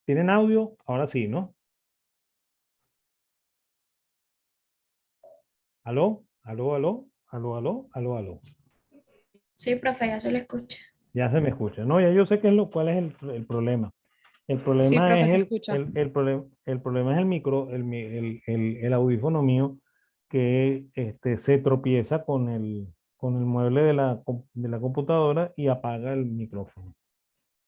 ¿Tienen audio? Ahora sí, ¿no? ¿Aló? ¿Aló, aló? ¿Aló, aló? ¿Aló, aló? Sí, profe, ya se le escucha. Ya se me escucha. No, ya yo sé cuál es el problema. El Sí, problema profe, es se escucha. el problema es el micro, el audífono mío que se tropieza con el mueble de la computadora y apaga el micrófono.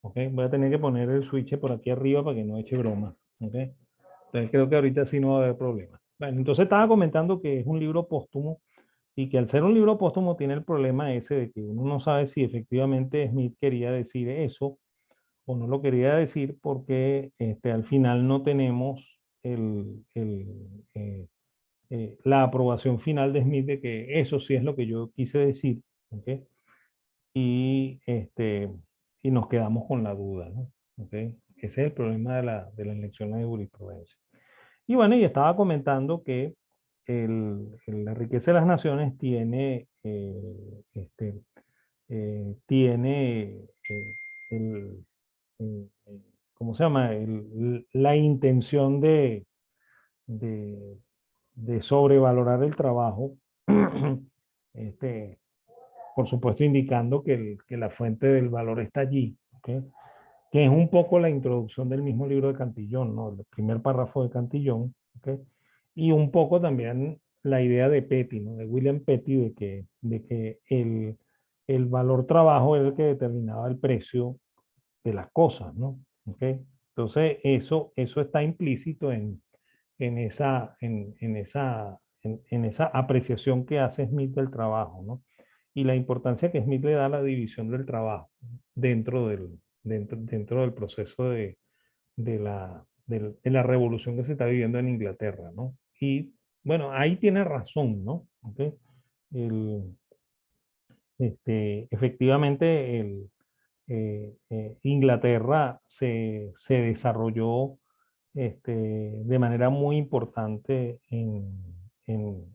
¿Ok? Voy a tener que poner el switch por aquí arriba para que no eche broma. ¿Ok? Entonces creo que ahorita sí no va a haber problema. Bueno, entonces estaba comentando que es un libro póstumo y que al ser un libro póstumo tiene el problema ese de que uno no sabe si efectivamente Smith quería decir eso o no lo quería decir porque al final no tenemos eh, la aprobación final de Smith de que eso sí es lo que yo quise decir. ¿Ok? Y, y nos quedamos con la duda, ¿no? ¿Ok? Ese es el problema de las lecciones de jurisprudencia. Y bueno, y estaba comentando que la riqueza de las naciones tiene, tiene el, ¿cómo se llama? La intención de, de sobrevalorar el trabajo, este, por supuesto indicando que la fuente del valor está allí, ¿ok? Que es un poco la introducción del mismo libro de Cantillón, ¿no? El primer párrafo de Cantillón, ¿ok? Y un poco también la idea de Petty, ¿no? De William Petty, de que el valor trabajo es el que determinaba el precio de las cosas, ¿no? ¿Ok? Entonces, eso está implícito en esa apreciación que hace Smith del trabajo, ¿no? Y la importancia que Smith le da a la división del trabajo dentro del proceso de la revolución que se está viviendo en Inglaterra, ¿no? Y bueno, ahí tiene razón, ¿no? ¿Okay? El, efectivamente, Inglaterra se desarrolló de manera muy importante en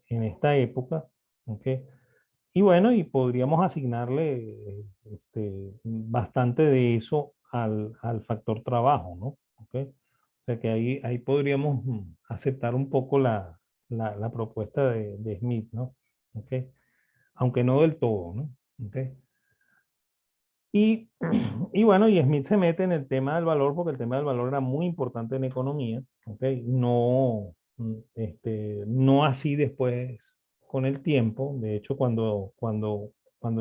esta época, ¿ok? Y bueno, y podríamos asignarle bastante de eso al factor trabajo, ¿no? ¿Ok? O sea que ahí podríamos aceptar un poco la propuesta de Smith, ¿no? ¿Ok? Aunque no del todo, ¿no? ¿Ok? Y, y bueno, y Smith se mete en el tema del valor porque el tema del valor era muy importante en economía, ¿ok? No, no así después con el tiempo. De hecho, cuando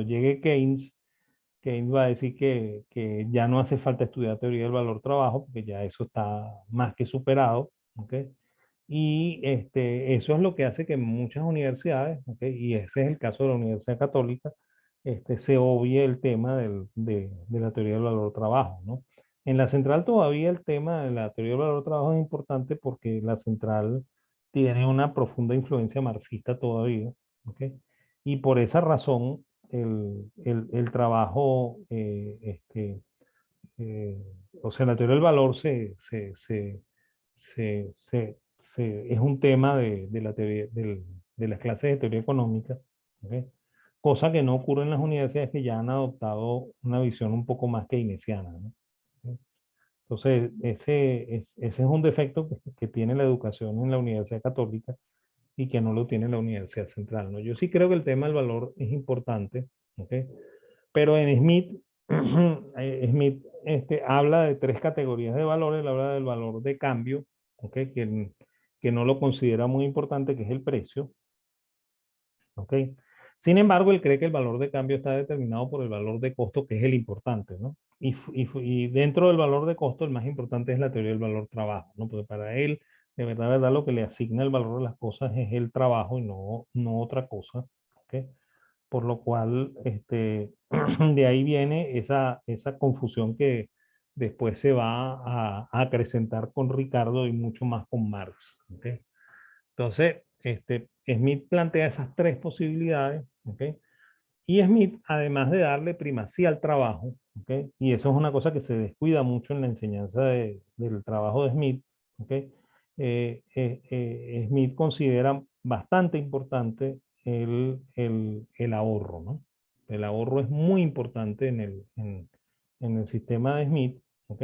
llegue Keynes, Keynes va a decir que ya no hace falta estudiar teoría del valor trabajo porque ya eso está más que superado, ¿ok? Y eso es lo que hace que muchas universidades, ¿ok? Y ese es el caso de la Universidad Católica, se obvie el tema de la teoría del valor trabajo, ¿no? En la central todavía el tema de la teoría del valor trabajo es importante porque la central tiene una profunda influencia marxista todavía, ¿ok? Y por esa razón el trabajo, eh, o sea, la teoría del valor es un tema de la teoría, de las clases de teoría económica, ¿ok? Cosa que no ocurre en las universidades que ya han adoptado una visión un poco más keynesiana, ¿no? ¿Ok? Entonces, ese es un defecto que tiene la educación en la Universidad Católica y que no lo tiene la Universidad Central, ¿no? Yo sí creo que el tema del valor es importante, ¿ok? Pero en Smith, Smith habla de tres categorías de valores. Él habla del valor de cambio, ¿okay? Que no lo considera muy importante, que es el precio. ¿Okay? Sin embargo, él cree que el valor de cambio está determinado por el valor de costo, que es el importante, ¿no? Y dentro del valor de costo, el más importante es la teoría del valor trabajo, ¿no? Porque para él, de verdad, lo que le asigna el valor de las cosas es el trabajo y no otra cosa. ¿Okay? Por lo cual de ahí viene esa confusión que después se va a acrecentar con Ricardo y mucho más con Marx. ¿Ok? Entonces, Smith plantea esas tres posibilidades, ¿ok? Y Smith, además de darle primacía al trabajo, ¿ok? Y eso es una cosa que se descuida mucho en la enseñanza del trabajo de Smith, ¿ok? Smith considera bastante importante el ahorro, ¿no? El ahorro es muy importante en el sistema de Smith, ¿ok?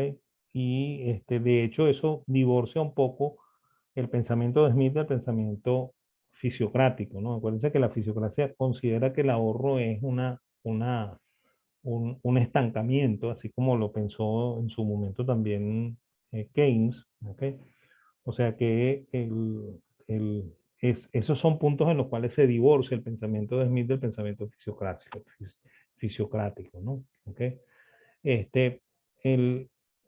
y de hecho eso divorcia un poco el pensamiento de Smith del pensamiento fisiocrático, ¿no? Acuérdense que la fisiocracia considera que el ahorro es un estancamiento, así como lo pensó en su momento también Keynes, ¿ok? O sea que esos son puntos en los cuales se divorcia el pensamiento de Smith del pensamiento fisiocrático, ¿no? ¿Ok? Este,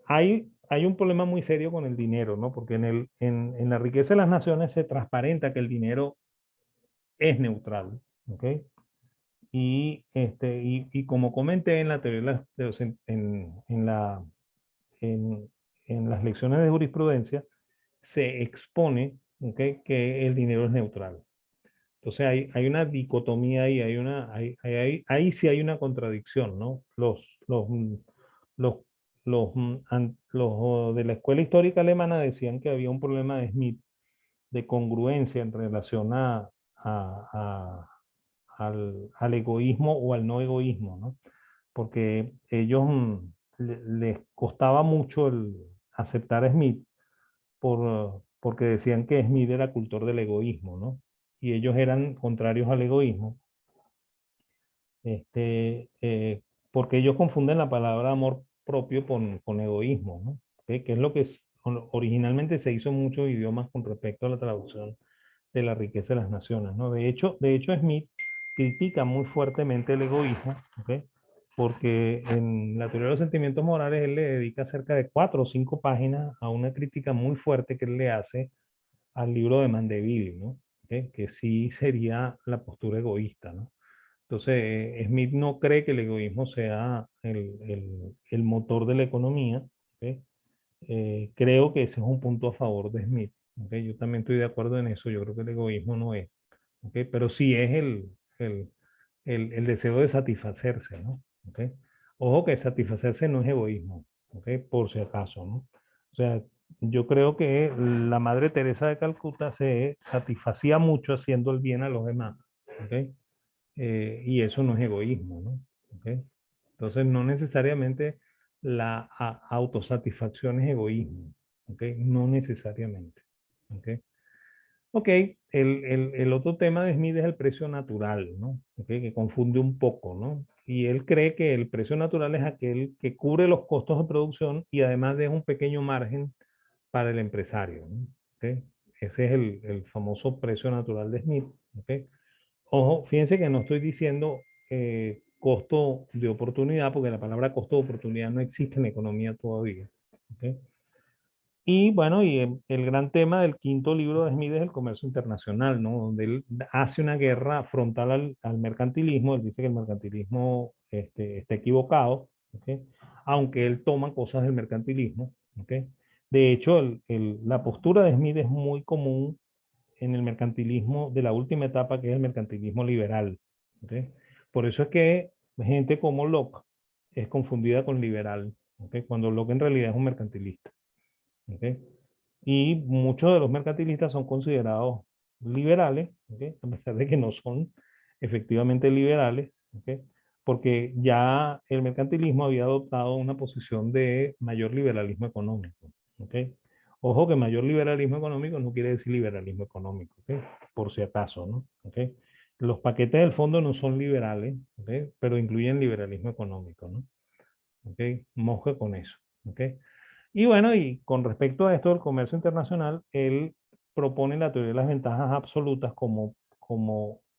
hay un problema muy serio con el dinero, ¿no? Porque en la riqueza de las naciones se transparenta que el dinero es neutral, ¿ok? Y como comenté en la teoría de en, en las lecciones de jurisprudencia, se expone, ¿ok? Que el dinero es neutral. Entonces hay una dicotomía ahí, ahí sí hay una contradicción, ¿no? Los, los de la escuela histórica alemana decían que había un problema de Smith de congruencia en relación al egoísmo o al no egoísmo, ¿no? Porque ellos les costaba mucho el aceptar a Smith porque decían que Smith era cultor del egoísmo, ¿no? Y ellos eran contrarios al egoísmo, porque ellos confunden la palabra amor propio con egoísmo, ¿no? Que es lo que originalmente se hizo en muchos idiomas con respecto a la traducción de la riqueza de las naciones, ¿no? De hecho Smith critica muy fuertemente el egoísmo, ¿ok? Porque en la teoría de los sentimientos morales él le dedica cerca de 4 o 5 páginas a una crítica muy fuerte que él le hace al libro de Mandeville, ¿no? ¿Ok? Que sí sería la postura egoísta, ¿no? Entonces, Smith no cree que el egoísmo sea el motor de la economía, ¿ok? Creo que ese es un punto a favor de Smith, ¿ok? Yo también estoy de acuerdo en eso, yo creo que el egoísmo no es, ¿ok? Pero sí es el, el deseo de satisfacerse, ¿no? ¿Ok? Ojo que satisfacerse no es egoísmo, ¿ok? Por si acaso, ¿no? O sea, yo creo que la Madre Teresa de Calcuta se satisfacía mucho haciendo el bien a los demás, ¿ok? Y eso no es egoísmo, ¿no? ¿Ok? Entonces, no necesariamente la autosatisfacción es egoísmo, ¿ok? No necesariamente, ¿ok? Ok, el otro tema de Smith es el precio natural, ¿no? ¿Ok? Que confunde un poco, ¿no? Y él cree que el precio natural es aquel que cubre los costos de producción y además deja un pequeño margen para el empresario, ¿no? ¿Ok? Ese es el famoso precio natural de Smith, ¿ok? Ojo, fíjense que no estoy diciendo costo de oportunidad, porque la palabra costo de oportunidad no existe en economía todavía, ¿ok? Y bueno, y el gran tema del quinto libro de Smith es el comercio internacional, ¿no? Donde él hace una guerra frontal al mercantilismo. Él dice que el mercantilismo está equivocado, ¿ok? Aunque él toma cosas del mercantilismo, ¿ok? De hecho, la postura de Smith es muy común en el mercantilismo de la última etapa, que es el mercantilismo liberal, ¿ok? Por eso es que gente como Locke es confundida con liberal, ¿ok? Cuando Locke en realidad es un mercantilista. ¿Ok? Y muchos de los mercantilistas son considerados liberales, ¿ok? A pesar de que no son efectivamente liberales, ¿ok? Porque ya el mercantilismo había adoptado una posición de mayor liberalismo económico, ¿ok? Ojo que mayor liberalismo económico no quiere decir liberalismo económico, ¿ok? Por si acaso, ¿no? ¿Ok? Los paquetes del fondo no son liberales, ¿ok? Pero incluyen liberalismo económico, ¿no? ¿Ok? Mosca con eso, ¿ok? Y bueno, y con respecto a esto del comercio internacional, él propone la teoría de las ventajas absolutas como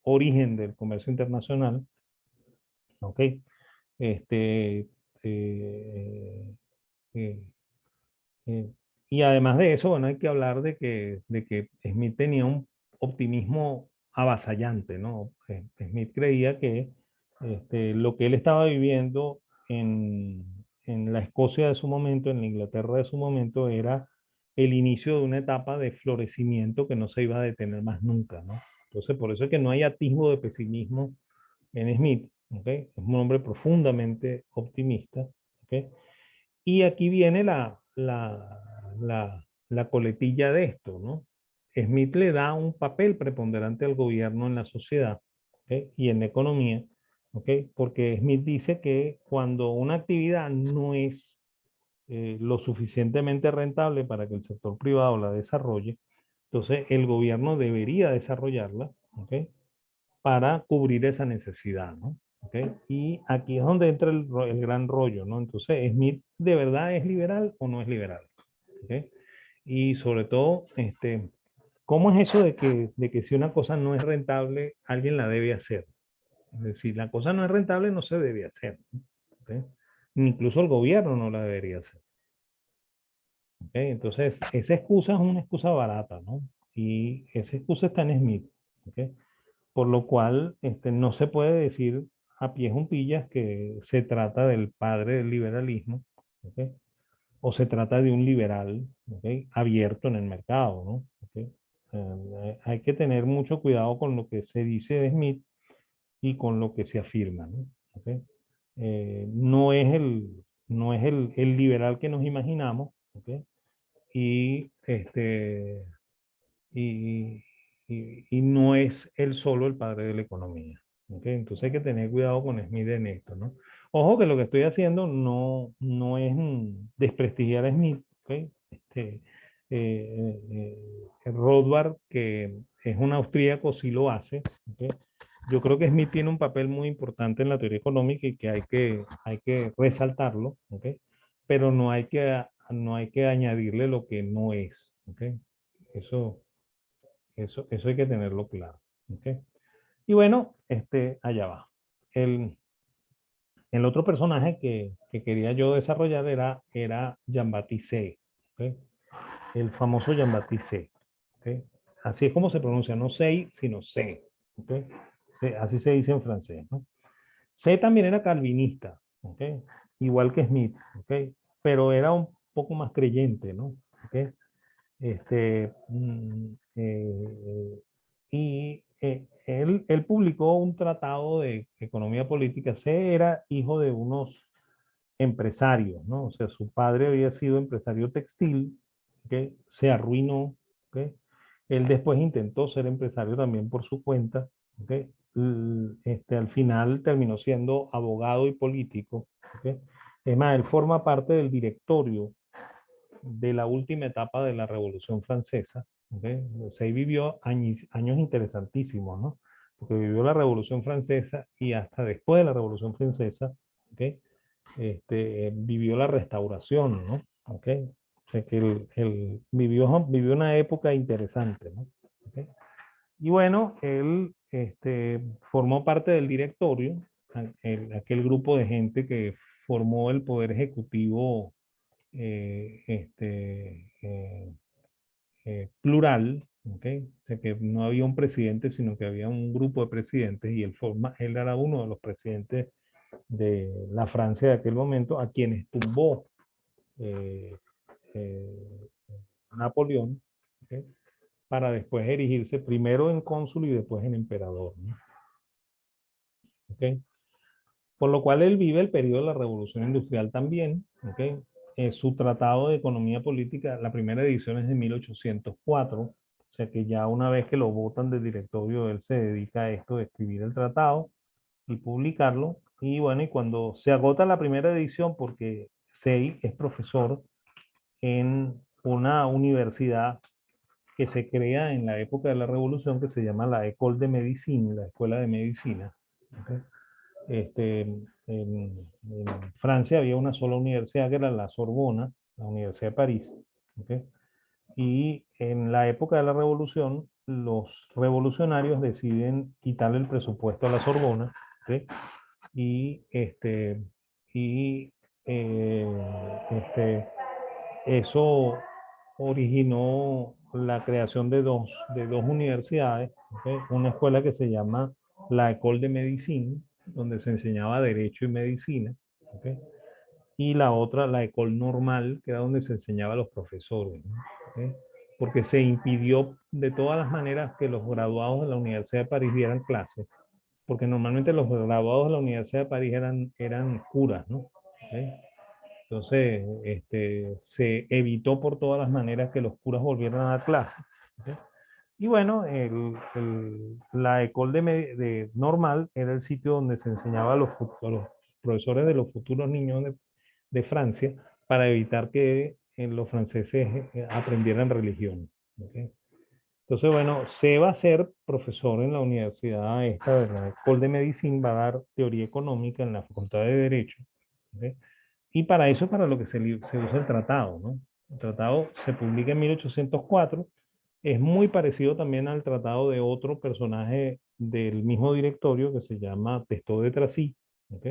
origen del comercio internacional, ¿ok? Este, eh, eh, eh, y además de eso, bueno, hay que hablar de que Smith tenía un optimismo avasallante, ¿no? Smith creía que lo que él estaba viviendo en la Escocia de su momento, en la Inglaterra de su momento, era el inicio de una etapa de florecimiento que no se iba a detener más nunca, ¿no? Entonces, por eso es que no hay atisbo de pesimismo en Smith, ¿ok? Es un hombre profundamente optimista, ¿ok? Y aquí viene la coletilla de esto, ¿no? Smith le da un papel preponderante al gobierno en la sociedad, ¿ok? Y en la economía, ¿ok? Porque Smith dice que cuando una actividad no es lo suficientemente rentable para que el sector privado la desarrolle, entonces el gobierno debería desarrollarla, ¿ok? Para cubrir esa necesidad, ¿no? ¿Ok? Y aquí es donde entra el gran rollo, ¿no? Entonces, ¿Smith de verdad es liberal o no es liberal? ¿Ok? Y sobre todo, ¿cómo es eso de que si una cosa no es rentable, alguien la debe hacer? Es decir, la cosa no es rentable, no se debe hacer, ¿no? ¿Ok? Incluso el gobierno no la debería hacer. ¿Ok? Entonces, esa excusa es una excusa barata, ¿no? Y esa excusa está en Smith. ¿Ok? Por lo cual no se puede decir a pies juntillas que se trata del padre del liberalismo, ¿ok? O se trata de un liberal, ¿ok? Abierto en el mercado, ¿no? ¿Ok? Hay que tener mucho cuidado con lo que se dice de Smith y con lo que se afirma, ¿no? ¿Ok? No es no es el liberal que nos imaginamos, ¿ok? Y y, y no es él solo el padre de la economía. ¿Okay? Entonces hay que tener cuidado con Smith en esto, ¿no? Ojo que lo que estoy haciendo no es desprestigiar a Smith, ¿okay? Rothbard, que es un austríaco, sí lo hace, ¿okay? Yo creo que Smith tiene un papel muy importante en la teoría económica y que hay que resaltarlo, ¿okay? Pero no hay que añadirle lo que no es, ¿okay? Eso, eso hay que tenerlo claro. ¿Ok? Y bueno, allá va. El, el otro personaje que quería yo desarrollar era Jean-Baptiste. ¿Ok? El famoso Jean-Baptiste. ¿Ok? Así es como se pronuncia, no Say, sino C. ¿Ok? Sí, así se dice en francés. ¿No? C también era calvinista. ¿Ok? Igual que Smith. ¿Ok? Pero era un poco más creyente. ¿No? ¿Ok? Este, mm, él publicó un tratado de economía política. Se era hijo de unos empresarios, ¿no? O sea, su padre había sido empresario textil, ¿ok? Se arruinó, ¿ok? Él después intentó ser empresario también por su cuenta, ¿ok? Al final terminó siendo abogado y político, ¿ok? Es más, él forma parte del directorio de la última etapa de la Revolución Francesa. ¿Okay? O sea, ahí vivió años interesantísimos, ¿no? Porque vivió la Revolución Francesa y hasta después de la Revolución Francesa, ¿okay? Vivió la Restauración, ¿no? ¿Okay? O sea, que vivió una época interesante, ¿no? ¿Okay? Y bueno, él formó parte del directorio, aquel grupo de gente que formó el poder ejecutivo eh, este, eh, plural, ¿okay? O sea, que no había un presidente, sino que había un grupo de presidentes y él era uno de los presidentes de la Francia de aquel momento, a quienes tumbó eh, eh, Napoleón, ¿okay? Para después erigirse primero en cónsul y después en emperador, ¿no? ¿Okay? Por lo cual él vive el periodo de la Revolución Industrial también, ¿okay? Su tratado de economía política, la primera edición es de 1804, o sea que ya una vez que lo votan del directorio, él se dedica a esto de escribir el tratado y publicarlo. Y bueno, y cuando se agota la primera edición, porque Say es profesor en una universidad que se crea en la época de la Revolución, que se llama la École de Médecine, la Escuela de Medicina. ¿Okay? En Francia había una sola universidad que era la Sorbona, la Universidad de París. ¿Okay? Y en la época de la Revolución, los revolucionarios deciden quitarle el presupuesto a la Sorbona. ¿Okay? Y, y eso originó la creación de dos universidades, ¿okay? Una escuela que se llama la École de Médecine, donde se enseñaba Derecho y Medicina, ¿okay? Y la otra, la École Normal, que era donde se enseñaba a los profesores, ¿no? ¿Okay? Porque se impidió de todas las maneras que los graduados de la Universidad de París dieran clases, porque normalmente los graduados de la Universidad de París eran curas, ¿no? ¿Okay? Entonces, se evitó por todas las maneras que los curas volvieran a dar clases. ¿Okay? Y bueno, la École de Normal era el sitio donde se enseñaba a los profesores de los futuros niños de Francia para evitar que los franceses aprendieran religión. ¿Ok? Entonces, bueno, se va a ser profesor en la universidad esta de la École de Medicine, va a dar teoría económica en la Facultad de Derecho. ¿Ok? Y para eso es para lo que se usa el tratado, ¿no? El tratado se publica en 1804, es muy parecido también al tratado de otro personaje del mismo directorio que se llama Testó de Tracy, ¿ok?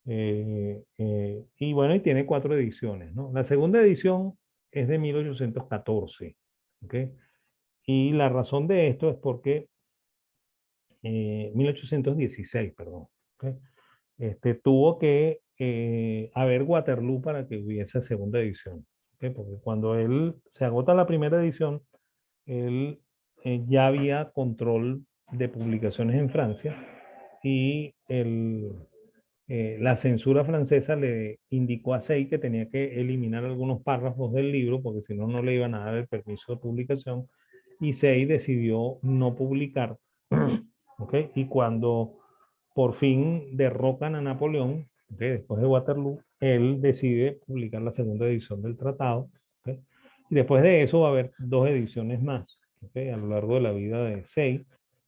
Y bueno, y tiene 4 ediciones, ¿no? La segunda edición es de 1814, ¿ok? Y la razón de esto es porque 1816, perdón, ¿ok? Tuvo que haber Waterloo para que hubiese segunda edición, ¿ok? Porque cuando él se agota la primera edición, él ya había control de publicaciones en Francia y la censura francesa le indicó a Say que tenía que eliminar algunos párrafos del libro porque si no, no le iban a dar el permiso de publicación y Say decidió no publicar. ¿Okay? Y cuando por fin derrocan a Napoleón, ¿okay? Después de Waterloo, él decide publicar la segunda edición del tratado. ¿Okay? Y después de eso va a haber 2 ediciones más, ¿okay? A lo largo de la vida de Say,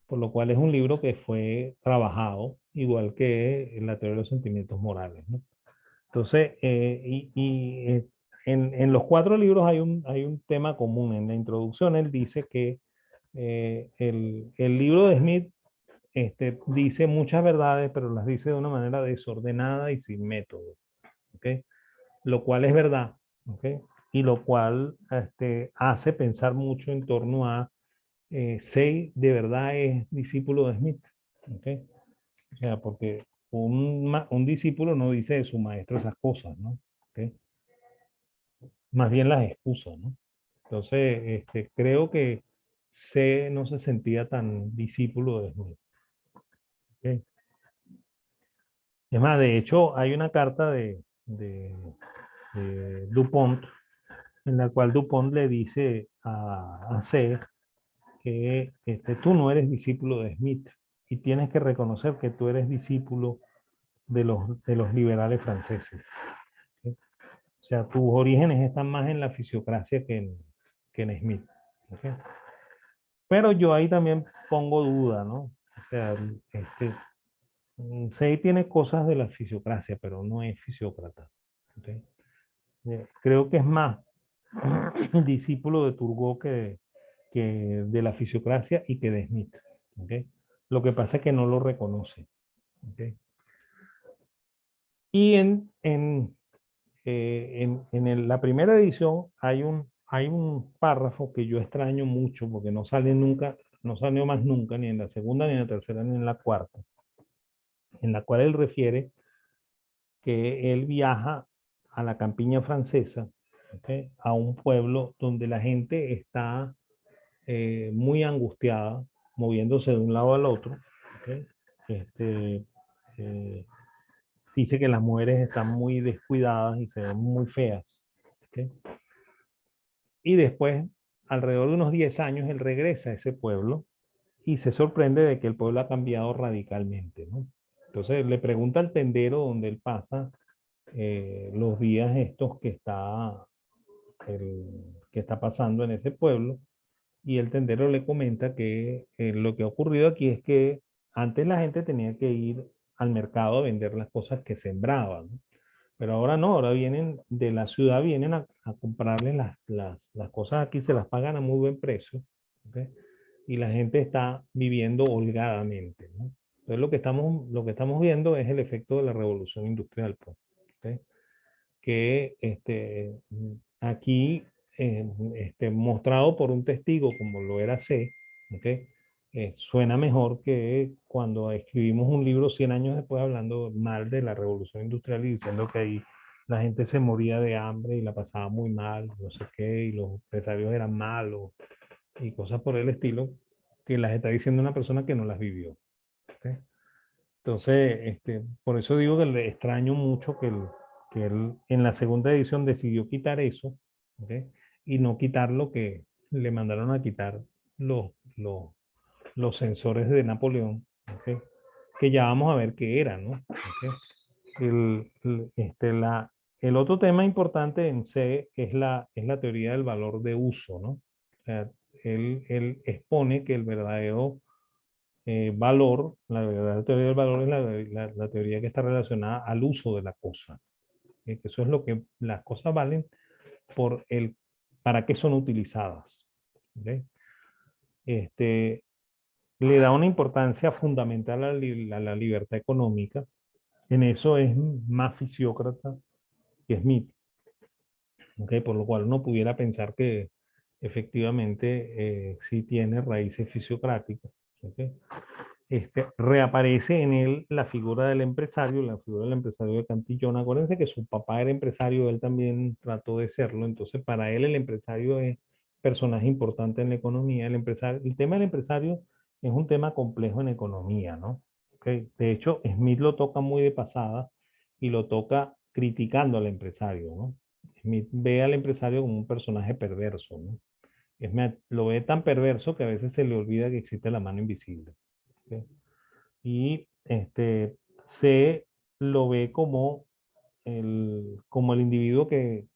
por lo cual es un libro que fue trabajado, igual que la teoría de los sentimientos morales, ¿no? Entonces, en los 4 libros hay un tema común. En la introducción él dice que el libro de Smith dice muchas verdades, pero las dice de una manera desordenada y sin método, ¿ok? Lo cual es verdad, ¿ok? Y lo cual hace pensar mucho en torno a Say de verdad es discípulo de Smith, ¿ok? O sea, porque un discípulo no dice de su maestro esas cosas, ¿no? ¿Ok? Más bien las excusa, ¿no? Entonces, creo que C no se sentía tan discípulo de Smith. ¿Ok? Es más, de hecho, hay una carta de Dupont en la cual Dupont le dice a C que tú no eres discípulo de Smith y tienes que reconocer que tú eres discípulo de los liberales franceses. ¿Sí? O sea, tus orígenes están más en la fisiocracia que en Smith. ¿Sí? Pero yo ahí también pongo duda, ¿no? O sea, Say tiene cosas de la fisiocracia, pero no es fisiócrata. ¿Okay? Creo que es más discípulo de Turgot que de la fisiocracia y que de Smith. ¿Okay? Lo que pasa es que no lo reconoce. ¿Okay? Y la primera edición hay un párrafo que yo extraño mucho porque no sale nunca, no salió más nunca, ni en la segunda, ni en la tercera, ni en la cuarta, en la cual él refiere que él viaja a la campiña francesa, ¿okay? A un pueblo donde la gente está muy angustiada, moviéndose de un lado al otro. ¿Okay? Este, eh, Dice que las mujeres están muy descuidadas y se ven muy feas. ¿Okay? Y después, alrededor de unos 10 años, él regresa a ese pueblo y se sorprende de que el pueblo ha cambiado radicalmente, ¿no? Entonces le pregunta al tendero donde él pasa los días estos que está pasando en ese pueblo, y el tendero le comenta que lo que ha ocurrido aquí es que antes la gente tenía que ir al mercado a vender las cosas que sembraban, ¿no? Pero ahora no, ahora vienen de la ciudad, vienen a comprarles las cosas aquí, se las pagan a muy buen precio, ¿ok? Y la gente está viviendo holgadamente, ¿no? Entonces lo que estamos viendo es el efecto de la revolución industrial, pues, ¿ok? Que aquí, mostrado por un testigo como lo era C, ¿okay? Suena mejor que cuando escribimos un libro 100 años después hablando mal de la revolución industrial y diciendo que ahí la gente se moría de hambre y la pasaba muy mal, no sé qué, y los empresarios eran malos y cosas por el estilo, que las está diciendo una persona que no las vivió. ¿Okay? Entonces, por eso digo que le extraño mucho que él en la segunda edición decidió quitar eso, ¿ok? Y no quitar lo que le mandaron a quitar los, los, los sensores de Napoleón, ¿ok? Que ya vamos a ver qué eran, ¿no? ¿Ok? El otro tema importante en C es la teoría del valor de uso, ¿no? O sea, él expone que el verdadero valor, la verdadera teoría del valor es la teoría que está relacionada al uso de la cosa. Que eso es lo que las cosas valen por para qué son utilizadas. ¿Ok? Este, le da una importancia fundamental a la libertad económica. En eso es más fisiócrata que Smith. ¿Ok? Por lo cual uno pudiera pensar que efectivamente sí tiene raíces fisiocráticas. ¿Ok? Reaparece en él la figura del empresario, la figura del empresario de Cantillón. Acuérdense que su papá era empresario, él también trató de serlo, entonces para él el empresario es personaje importante en la economía. El tema del empresario es un tema complejo en economía, ¿no? ¿Okay? De hecho, Smith lo toca muy de pasada y lo toca criticando al empresario, ¿no? Smith ve al empresario como un personaje perverso, ¿no? Lo ve tan perverso que a veces se le olvida que existe la mano invisible. ¿Okay? Y se lo ve como el individuo que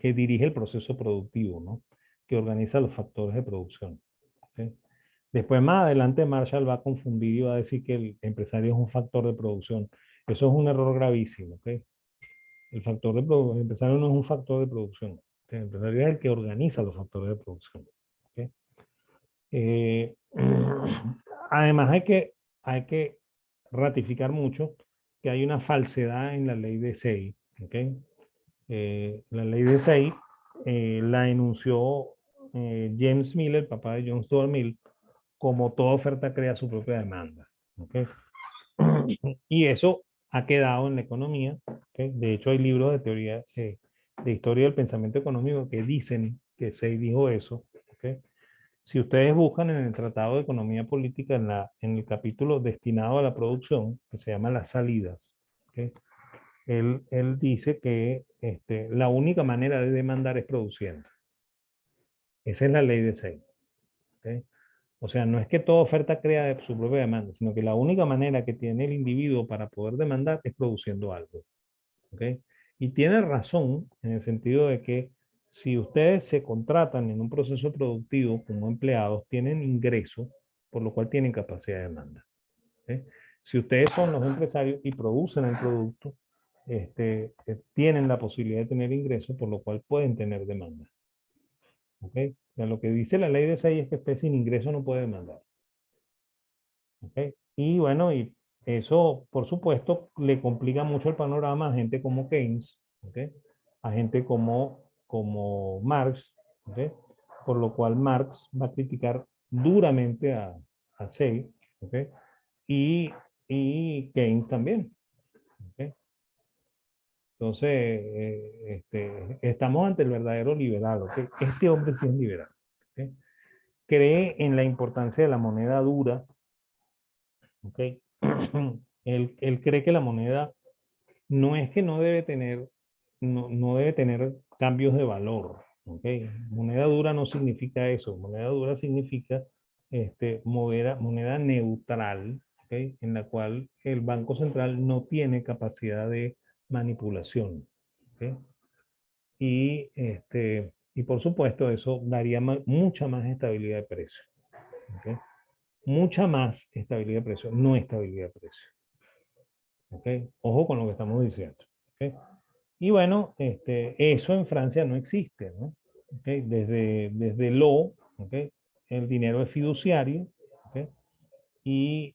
dirige el proceso productivo, ¿no? Que organiza los factores de producción. ¿Ok? Después, más adelante, Marshall va a confundir y va a decir que el empresario es un factor de producción. Eso es un error gravísimo. ¿Ok? El empresario no es un factor de producción. ¿Ok? El empresario es el que organiza los factores de producción. ¿Ok? Eh, además hay que ratificar mucho que hay una falsedad en la ley de Say. ¿Okay? La ley de Say la enunció James Mill, el papá de John Stuart Mill, como toda oferta crea su propia demanda. ¿Okay? Y eso ha quedado en la economía. ¿Okay? De hecho, hay libros de teoría, de historia del pensamiento económico que dicen que Say dijo eso. ¿Okay? Si ustedes buscan en el Tratado de Economía Política, en el capítulo destinado a la producción, que se llama Las Salidas, ¿okay? Él dice que la única manera de demandar es produciendo. Esa es la ley de Say. ¿Okay? O sea, no es que toda oferta crea su propia demanda, sino que la única manera que tiene el individuo para poder demandar es produciendo algo. ¿Okay? Y tiene razón en el sentido de que si ustedes se contratan en un proceso productivo como empleados, tienen ingresos, por lo cual tienen capacidad de demanda. ¿Okay? Si ustedes son los empresarios y producen el producto, tienen la posibilidad de tener ingresos, por lo cual pueden tener demanda. ¿Okay? O sea, lo que dice la ley de Say es que usted sin ingreso no puede demandar. ¿Okay? Y bueno, y eso, por supuesto, le complica mucho el panorama a gente como Keynes, ¿okay? A gente como Marx, ¿okay? Por lo cual Marx va a criticar duramente a Say, ¿okay? Y, y Keynes también. ¿Okay? Entonces, estamos ante el verdadero liberal. ¿Okay? Este hombre sí es liberal. ¿Okay? Cree en la importancia de la moneda dura. ¿Okay? Él cree que la moneda no es que no debe tener, no debe tener cambios de valor. ¿Okay? Moneda dura no significa eso. Moneda dura significa moneda neutral, ¿okay? En la cual el Banco Central no tiene capacidad de manipulación. ¿Okay? Y por supuesto eso daría mucha más estabilidad de precio. ¿Okay? Mucha más estabilidad de precio, no estabilidad de precio. ¿Okay? Ojo con lo que estamos diciendo. ¿Okay? Y bueno, eso en Francia no existe, ¿no? ¿Okay? Desde Law, ¿okay? El dinero es fiduciario, ¿okay? Y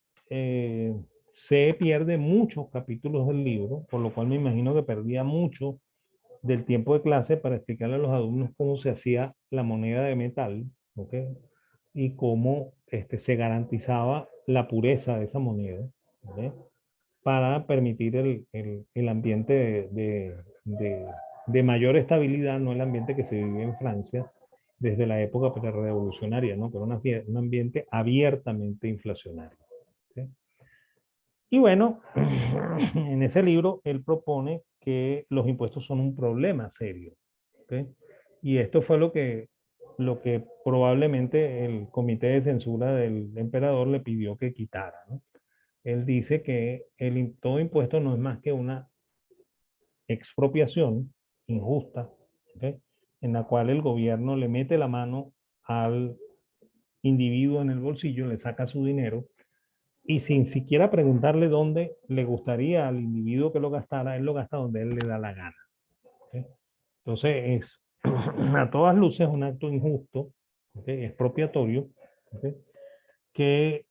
se pierde muchos capítulos del libro, por lo cual me imagino que perdía mucho del tiempo de clase para explicarle a los alumnos cómo se hacía la moneda de metal, ¿okay? Y cómo se garantizaba la pureza de esa moneda, ¿okay? Para permitir el ambiente de mayor estabilidad, no el ambiente que se vive en Francia desde la época revolucionaria, ¿no? Que era un ambiente abiertamente inflacionario. ¿Sí? Y bueno, en ese libro él propone que los impuestos son un problema serio. ¿Okay? Y esto fue lo que probablemente el comité de censura del emperador le pidió que quitara, ¿no? Él dice que todo impuesto no es más que una expropiación injusta, ¿ok? En la cual el gobierno le mete la mano al individuo en el bolsillo, le saca su dinero y sin siquiera preguntarle dónde le gustaría al individuo que lo gastara, él lo gasta donde él le da la gana. ¿Ok? Entonces es a todas luces un acto injusto, ¿ok? Expropiatorio, ¿ok? Que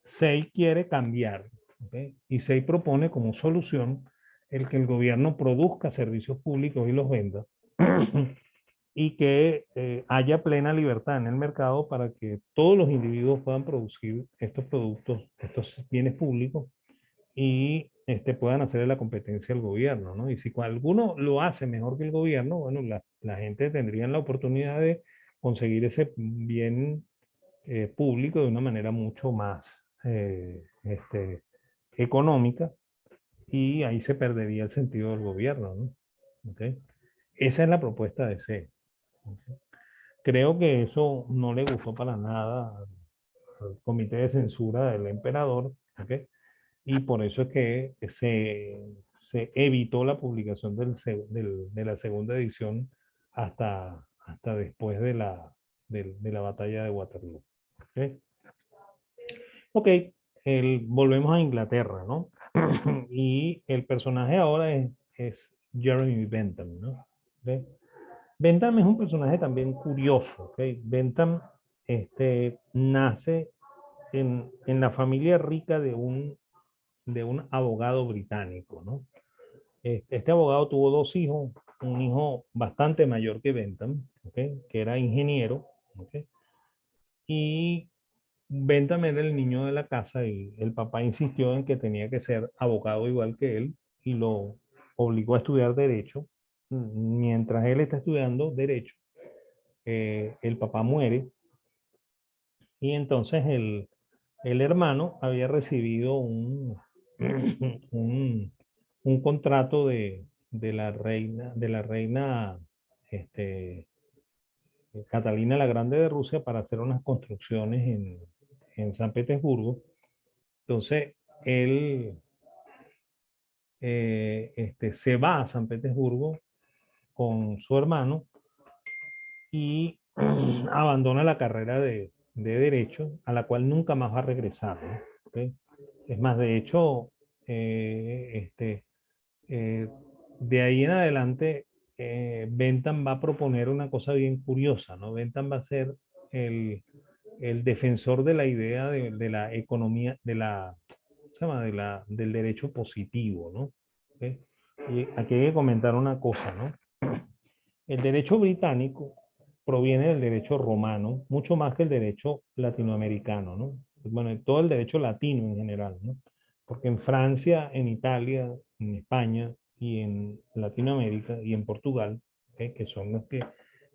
SEI quiere cambiar, ¿ok? Y SEI propone como solución el que el gobierno produzca servicios públicos y los venda y que haya plena libertad en el mercado para que todos los individuos puedan producir estos productos, estos bienes públicos y puedan hacerle la competencia al gobierno, ¿no? Y si alguno lo hace mejor que el gobierno, bueno, la gente tendría la oportunidad de conseguir ese bien público de una manera mucho más económica y ahí se perdería el sentido del gobierno, ¿no? ¿Okay? Esa es la propuesta de C. ¿Okay? Creo que eso no le gustó para nada al comité de censura del emperador, ¿okay? Y por eso es que se evitó la publicación de la segunda edición hasta después de la batalla de Waterloo. ¿Okay? Ok, volvemos a Inglaterra, ¿no? Y el personaje ahora es Jeremy Bentham, ¿no? ¿Okay? Bentham es un personaje también curioso, ¿ok? Bentham nace en la familia rica de un abogado británico, ¿no? Este abogado tuvo dos hijos, un hijo bastante mayor que Bentham, ¿ok? Que era ingeniero, ¿ok? Y Bentham era el niño de la casa y el papá insistió en que tenía que ser abogado igual que él y lo obligó a estudiar derecho. Mientras él está estudiando derecho, el papá muere y entonces el hermano había recibido un, un contrato de la reina este, Catalina la Grande de Rusia para hacer unas construcciones en San Petersburgo. Entonces, él se va a San Petersburgo con su hermano y abandona la carrera de Derecho, a la cual nunca más va a regresar, ¿no? ¿Okay? Es más, de hecho, eh, este, eh, de ahí en adelante, Bentham va a proponer una cosa bien curiosa, ¿no? Bentham va a ser el, el defensor de la idea de la economía, ¿cómo se llama? Del derecho positivo, ¿no? ¿Okay? Y aquí hay que comentar una cosa, ¿no? El derecho británico proviene del derecho romano, mucho más que el derecho latinoamericano, ¿no? Bueno, todo el derecho latino en general, ¿no? Porque en Francia, en Italia, en España y en Latinoamérica y en Portugal, ¿okay? Que son los que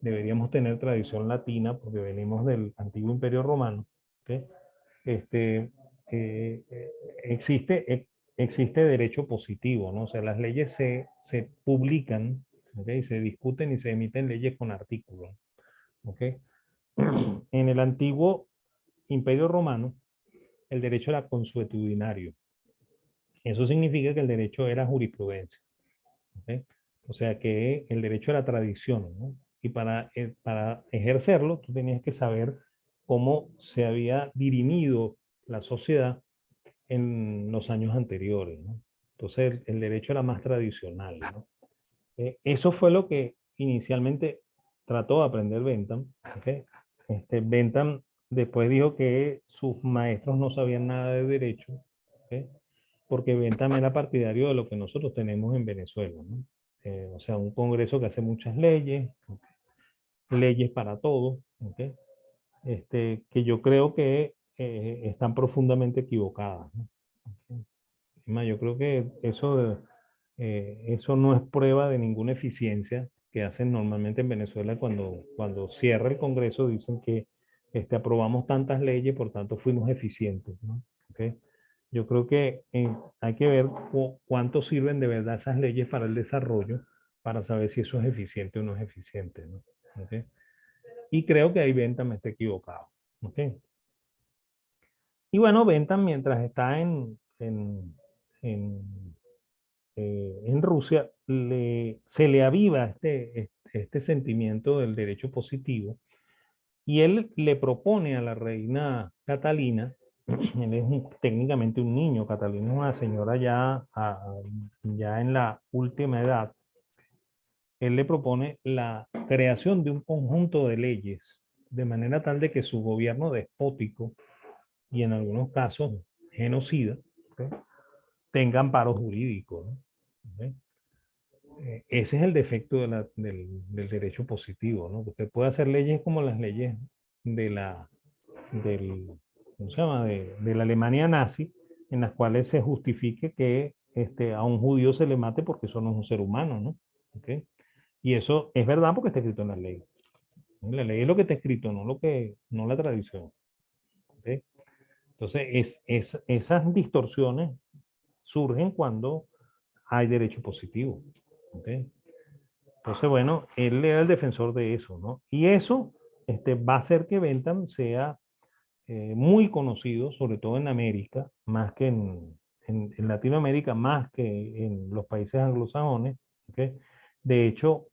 deberíamos tener tradición latina porque venimos del antiguo imperio romano, ¿okay? este, eh, eh, existe, existe derecho positivo, ¿no? O sea, las leyes se publican, ¿okay? Se discuten y se emiten leyes con artículos, ¿ok? En el antiguo Imperio Romano, el derecho era consuetudinario. Eso significa que el derecho era jurisprudencia, ¿ok? O sea, que el derecho era tradición, ¿no? Y para ejercerlo, tú tenías que saber cómo se había dirimido la sociedad en los años anteriores, ¿no? Entonces el derecho era más tradicional, ¿no? Eso fue lo que inicialmente trató de aprender Bentham, ¿ok? Bentham después dijo que sus maestros no sabían nada de derecho, ¿ok? Porque Bentham era partidario de lo que nosotros tenemos en Venezuela, ¿no? O sea, un congreso que hace muchas leyes, ¿ok? Leyes para todos, ¿ok? Que yo creo que están profundamente equivocadas, ¿no? Yo creo que eso no es prueba de ninguna eficiencia que hacen normalmente en Venezuela cuando cierra el Congreso, dicen que aprobamos tantas leyes, por tanto fuimos eficientes, ¿no? ¿Okay? Yo creo que hay que ver cuánto sirven de verdad esas leyes para el desarrollo, para saber si eso es eficiente o no es eficiente, ¿no? ¿Okay? Y creo que ahí Bentham está equivocado. ¿Okay? Y bueno, Bentham mientras está en, en Rusia, se le aviva este sentimiento del derecho positivo y él le propone a la reina Catalina, él es técnicamente un niño, Catalina es una señora ya en la última edad, él le propone la creación de un conjunto de leyes, de manera tal de que su gobierno despótico y en algunos casos genocida, ¿ok?, tenga amparo jurídico, ¿no? ¿Ok? Ese es el defecto del derecho positivo, ¿no? Usted puede hacer leyes como las leyes de del, ¿cómo se llama? De la Alemania nazi, en las cuales se justifique que a un judío se le mate porque eso no es un ser humano, ¿no? ¿Ok? Y eso es verdad porque está escrito en la ley. La ley es lo que está escrito, no la tradición. ¿Ok? Entonces, esas distorsiones surgen cuando hay derecho positivo. ¿Ok? Entonces, bueno, él era el defensor de eso, ¿no? Y eso va a hacer que Bentham sea muy conocido, sobre todo en América, más que en Latinoamérica, más que en los países anglosajones. ¿Ok? De hecho,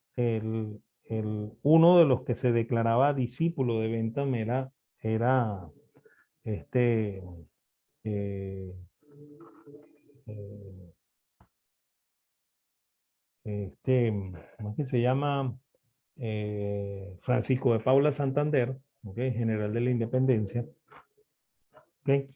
uno de los que se declaraba discípulo de Bentham era este, eh, eh, ¿cómo es que se llama? Francisco de Paula Santander, ¿okay?, general de la Independencia, ¿okay?,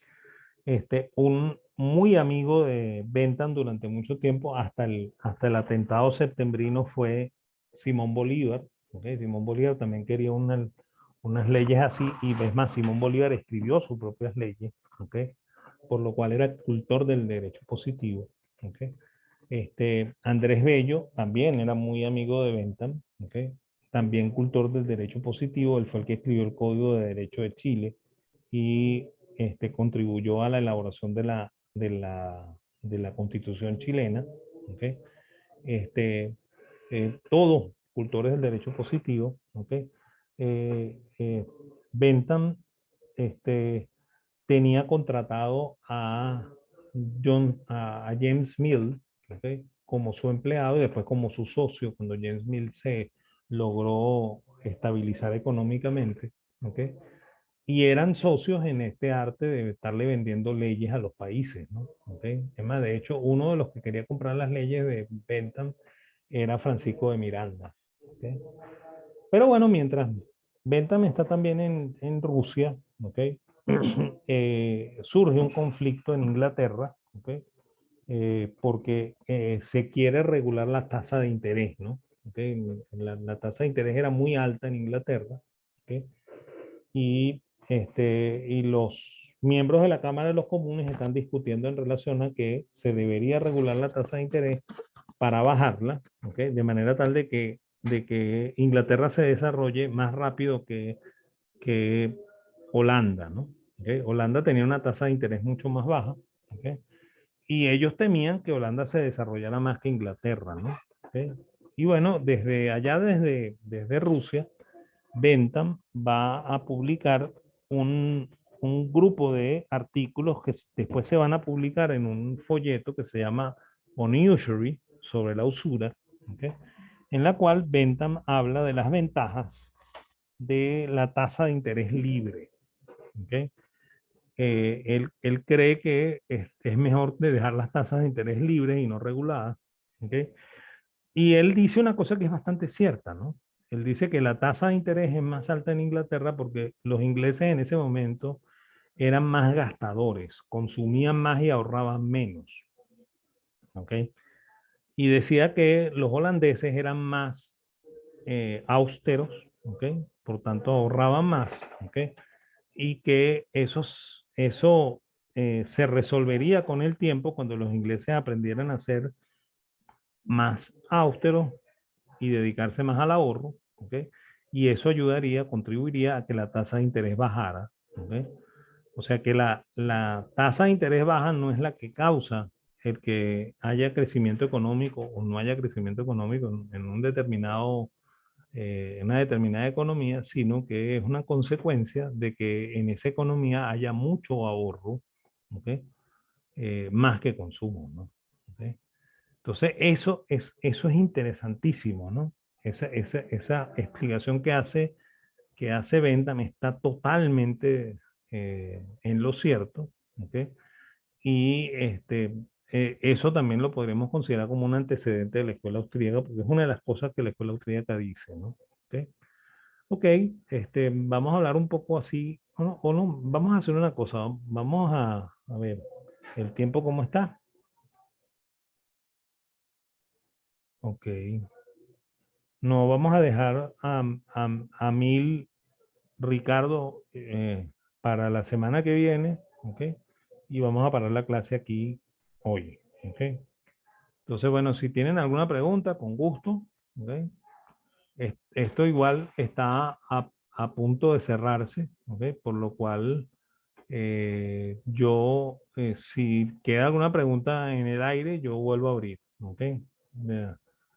un muy amigo de Bentham durante mucho tiempo, hasta el atentado septembrino, fue Simón Bolívar. ¿Okay? Simón Bolívar también quería unas leyes así, y es más, Simón Bolívar escribió sus propias leyes, ¿okay?, por lo cual era cultor del derecho positivo. ¿Okay? Andrés Bello también era muy amigo de Bentham, ¿okay?, también cultor del derecho positivo. Él fue el que escribió el Código de Derecho de Chile y contribuyó a la elaboración de la Constitución chilena. ¿Okay? Este, Todos cultores del derecho positivo. ¿Okay? Bentham tenía contratado a James Mill, ¿okay?, como su empleado y después como su socio cuando James Mill se logró estabilizar económicamente. ¿Okay? Y eran socios en este arte de estarle vendiendo leyes a los países, ¿no? ¿Okay? Es más, de hecho, uno de los que quería comprar las leyes de Bentham era Francisco de Miranda. ¿Okay? Pero bueno, mientras Bentham está también en Rusia, ¿okay? Surge un conflicto en Inglaterra, ¿okay? Porque se quiere regular la tasa de interés, ¿no? ¿Okay? La tasa de interés era muy alta en Inglaterra, ¿okay? Y los miembros de la Cámara de los Comunes están discutiendo en relación a que se debería regular la tasa de interés para bajarla, ¿okay?, de manera tal de que Inglaterra se desarrolle más rápido que Holanda, ¿no? ¿Okay? Holanda tenía una tasa de interés mucho más baja, ¿okay?, y ellos temían que Holanda se desarrollara más que Inglaterra, ¿no? ¿Okay? Y bueno, desde Rusia, Bentham va a publicar un grupo de artículos que después se van a publicar en un folleto que se llama On Usury, sobre la usura, ¿okay?, en la cual Bentham habla de las ventajas de la tasa de interés libre. ¿Okay? Él cree que es mejor de dejar las tasas de interés libres y no reguladas. ¿Okay? Y él dice una cosa que es bastante cierta, ¿no? Él dice que la tasa de interés es más alta en Inglaterra porque los ingleses en ese momento eran más gastadores, consumían más y ahorraban menos. ¿Ok? Y decía que los holandeses eran más austeros, ¿ok? Por tanto ahorraban más, ¿ok? Y que eso se resolvería con el tiempo cuando los ingleses aprendieran a ser más austeros y dedicarse más al ahorro, ¿ok? Y eso ayudaría, contribuiría a que la tasa de interés bajara, ¿ok? O sea que la tasa de interés baja no es la que causa el que haya crecimiento económico o no haya crecimiento económico en un determinado, en una determinada economía, sino que es una consecuencia de que en esa economía haya mucho ahorro, ¿ok? Más que consumo, ¿no? ¿Ok? Entonces, eso es interesantísimo, ¿no? Esa explicación que hace Bentham está totalmente en lo cierto, ¿ok? Y eso también lo podríamos considerar como un antecedente de la escuela austríaca, porque es una de las cosas que la escuela austríaca dice, ¿no? ¿Ok? Ok, vamos a hablar un poco así, o no, vamos a hacer una cosa, vamos a ver el tiempo cómo está. Ok, no, vamos a dejar a Mil Ricardo para la semana que viene, ok, y vamos a parar la clase aquí hoy, ok. Entonces, bueno, si tienen alguna pregunta, con gusto, ok. Esto igual está a punto de cerrarse, ok, por lo cual si queda alguna pregunta en el aire, yo vuelvo a abrir, ok.